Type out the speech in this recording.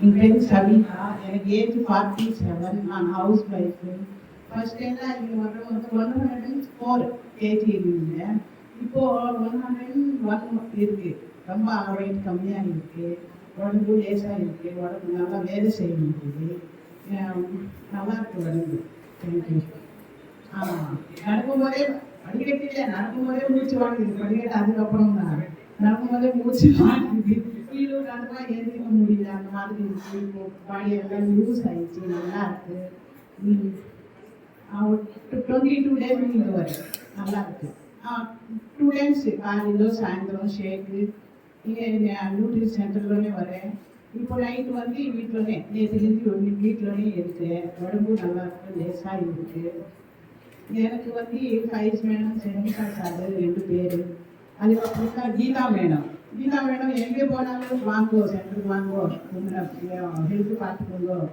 என் பேர் சவிதா. எனக்கு ஏஜ் 47. நான் ஹவுஸ் ஒய்ஃபு. ஃபர்ஸ்ட் எல்லாம் இங்கே வந்து 104 கேஜி இருந்தேன். இப்போது 101 இருக்குது. ரொம்ப வெயிட் கம்மியாக இருக்குது. உடம்பு லேசாக இருக்குது. உடம்பு நல்லா வேலை செய்ய முடியுது. நல்லா இருக்குது உடம்பு. தேங்க்யூ. ஆமாம், நடக்கும்போதே படிக்கட்டில் நடக்கும்போதே மூச்சு வாங்குது. படிக்கட்டு அதுக்கப்புறம் தான் நடக்கும்போதே மூச்சு வாங்குது. கீழே நடந்தா எழுந்திக்க முடியல. அந்த மாதிரி இருக்குது. இப்போ பாடி எல்லாம் யூஸ் ஆயிடுச்சு. நல்லா இருக்கு. 22 days இங்கே வரும். நல்லா இருக்கு. 2 times காலையில சாயந்தரம் ஷேக்கு. இங்கே நியூட்ரி சென்டர்லோనే வரேன். இப்போ நைட்டு வந்து வீட்டிலோనే நேற்றுலேருந்து வீட்டிலோనే இருக்கேன். உடம்பு நல்லா இருக்கு, லேசாக இருக்கு. எனக்கு வந்து ஃபைஸ் மேடம், சென்னிகா சார் 2 பேர். அதுக்கப்புறம் தான் கீதா மேடம். கீதா மேடம் எங்கே போனாலும் வாங்கோ, சென்டருக்கு வாங்கோ, ஹெல்த்து பார்த்துக்கோங்க.